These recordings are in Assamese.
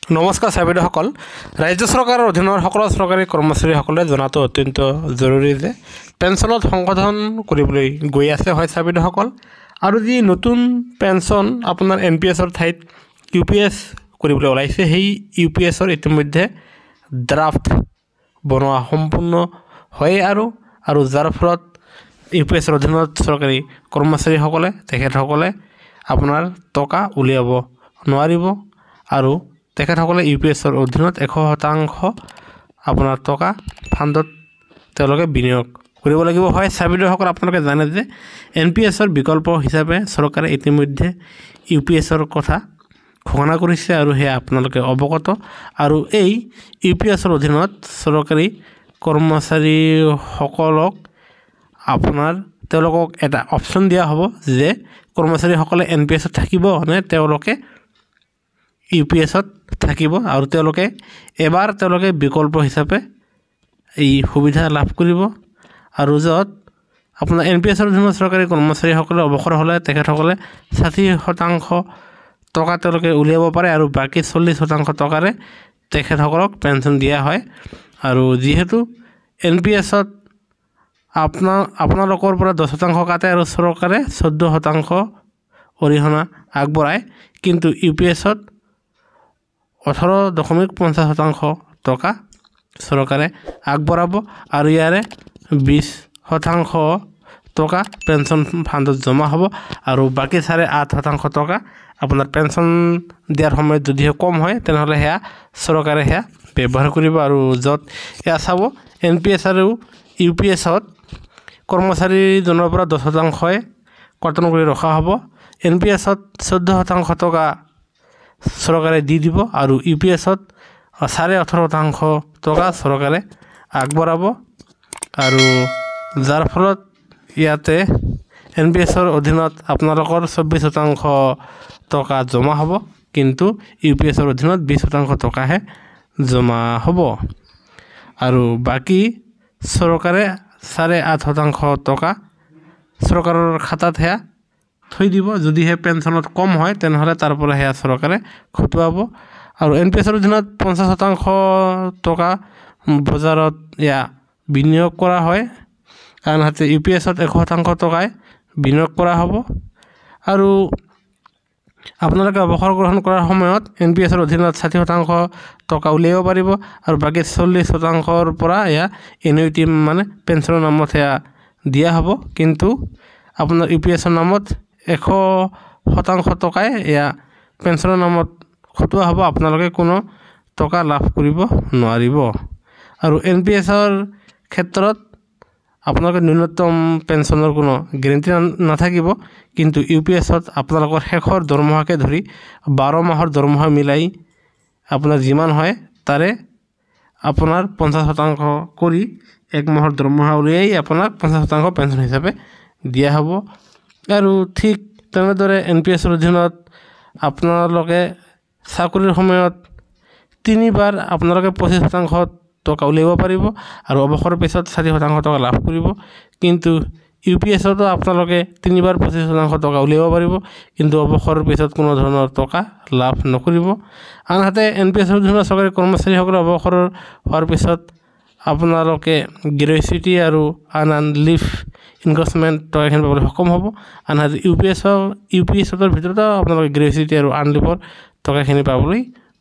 নমস্কাৰ চাবিদসকল ৰাজ্য চৰকাৰৰ অধীনৰ সকলো চৰকাৰী কৰ্মচাৰীসকলে জনাটো অত্যন্ত জৰুৰী যে পেঞ্চনত সংশোধন কৰিবলৈ গৈ আছে হয় চাবিদসকল আৰু যি নতুন পেঞ্চন আপোনাৰ NPSৰ ঠাইত UPS কৰিবলৈ ওলাইছে সেই UPSৰ ইতিমধ্যে ড্ৰাফট বনোৱা সম্পূৰ্ণ হয় আৰু যাৰ ফলত UPSৰ অধীনত চৰকাৰী কৰ্মচাৰীসকলে তেখেতসকলে আপোনাৰ টকা উলিয়াব নোৱাৰিব আৰু তেখেতসকলে UPSৰ অধীনত 100% আপোনাৰ টকা ফাণ্ডত তেওঁলোকে বিনিয়োগ কৰিব লাগিব হয় চাবিদসকল আপোনালোকে জানে যে NPSৰ বিকল্প হিচাপে চৰকাৰে ইতিমধ্যে UPSৰ কথা ঘোষণা কৰিছে আৰু হেয়া আপোনালোকে অৱগত আৰু এই UPSৰ অধীনত চৰকাৰী কৰ্মচাৰীসকলক আপোনাৰ তেওঁলোকক এটা অপচন দিয়া হ'ব যে কৰ্মচাৰীসকলে NPSত থাকিব নে তেওঁলোকে UPSত থাকিব আৰু তেওঁলোকে এবাৰ তেওঁলোকে বিকল্প হিচাপে এই সুবিধা লাভ কৰিব আৰু যত আপোনাৰ NPSৰ অধীনত চৰকাৰী কৰ্মচাৰীসকলে অৱসৰ হ'লে তেখেতসকলে 60% টকা তেওঁলোকে উলিয়াব পাৰে আৰু বাকি 40% টকাৰে তেখেতসকলক পেঞ্চন দিয়া হয় আৰু যিহেতু NPSত আপোনালোকৰ পৰা 10% কাটে আৰু চৰকাৰে 14% অৰিহণা আগবঢ়ায় কিন্তু UPSত 18.50% টকা চৰকাৰে আগবঢ়াব আৰু ইয়াৰে 20% টকা পেঞ্চন ফাণ্ডত জমা হ'ব আৰু বাকি 8.5% টকা আপোনাৰ পেঞ্চন দিয়াৰ সময়ত যদি কম হয় তেনেহলে হেয়া চৰকাৰে হেয়া ব্যৱহাৰ কৰিব আৰু যত এয়া চাব NPS আৰু UPSত কৰ্মচাৰীজনৰ পৰা 10% কৰ্তন কৰি ৰখা হ'ব NPSত 14% টকা চৰকাৰে দি দিব আৰু UPSত 18.5% টকা চৰকাৰে আগবঢ়াব আৰু যাৰ ফলত ইয়াতে NPSৰ অধীনত আপোনালোকৰ 24% টকা জমা হ'ব কিন্তু UPSৰ অধীনত 20% টকাহে জমা হ'ব আৰু বাকি চৰকাৰে 8.5% টকা চৰকাৰৰ খাতাত হেয়া থৈ দিব যদিহে পেঞ্চনত কম হয় তেনেহলে তাৰ পৰা হেয়া চৰকাৰে খটুৱাব আৰু NPSৰ অধীনত 50% টকা বজাৰত ইয়া বিনিয়োগ কৰা হয় আনহাতে UPSত 100% টকাই বিনিয়োগ কৰা হ'ব আৰু আপোনালোকে অৱসৰ গ্ৰহণ কৰাৰ সময়ত NPSৰ অধীনত 60% টকা উলিয়াব পাৰিব আৰু বাকি 40%ৰ পৰা ইয়া এনুইটি মানে পেঞ্চনৰ নামত হেয়া দিয়া হ'ব কিন্তু আপোনাৰ UPSৰ নামত 100% টকাই ইয়া পেঞ্চনৰ নামত খটুৱা হ'ব আপোনালোকে কোনো টকা লাভ কৰিব নোৱাৰিব আৰু NPSৰ ক্ষেত্ৰত আপোনালোকে ন্যূনতম পেঞ্চনৰ কোনো গ্যাৰান্টি নাথাকিব কিন্তু UPSত আপোনালোকৰ শেষৰ দৰমহাকে ধৰি 12 মাহৰ দৰমহা মিলাই আপোনাৰ যিমান হয় তাৰে আপোনাৰ 50% কৰি 1 মাহৰ দৰমহা উলিয়াই আপোনাক 50% পেঞ্চন হিচাপে দিয়া হ'ব আৰু ঠিক তেনেদৰে NPSৰ অধীনত আপোনালোকে চাকৰিৰ সময়ত 3 বাৰ আপোনালোকে 25% টকা উলিয়াব পাৰিব আৰু অৱসৰৰ পিছত 60% টকা লাভ কৰিব কিন্তু UPSতো আপোনালোকে 3 বাৰ 25% টকা উলিয়াব পাৰিব কিন্তু অৱসৰৰ পিছত কোনো ধৰণৰ টকা লাভ নকৰিব আনহাতে NPSৰ অধীনত চৰকাৰী কৰ্মচাৰীসকলে অৱসৰ হোৱাৰ পিছত আপোনালোকে গ্ৰেচুইটি আৰু আন লিভ ইনক্ৰিমেন্ট টকাখিনি পাবলৈ সক্ষম হ'ব আনহাতে UPSৰ ভিতৰত আপোনালোকে গ্ৰেচুইটি আৰু আন লিভৰ টকাখিনি পাবলৈ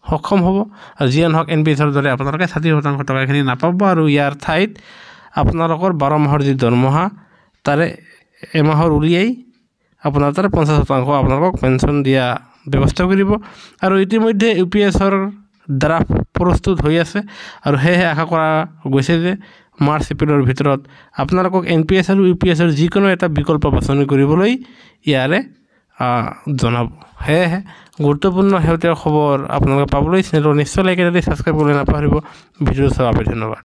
সক্ষম হ'ব আৰু যিমান হওক NPSৰ দৰে আপোনালোকে 60% টকাখিনি নাপাব আৰু ইয়াৰ ঠাইত আপোনালোকৰ 12 মাহৰ যি দৰমহা তাৰে এমাহৰ উলিয়াই আপোনাৰ তাৰে 50% আপোনালোকক পেঞ্চন দিয়া ব্যৱস্থা কৰিব আৰু ইতিমধ্যে UPSৰ ড্ৰাফট প্ৰস্তুত হৈ আছে আৰু হেহে আশা কৰা গৈছে যে মাৰ্চ এপ্ৰিলৰ ভিতৰত আপোনালোকক NPS আৰু UPSৰ যিকোনো এটা বিকল্প বাছনি কৰিবলৈ ইয়াৰে জনাব হেহে গুৰুত্বপূৰ্ণ হেউতীয়া খবৰ আপোনালোকে পাবলৈ চেনেলটো নিশ্চয় লাইক কৰি সাবস্ক্ৰাইব কৰিবলৈ নাপাহৰিব ভিডিঅ' চাবলৈ ধন্যবাদ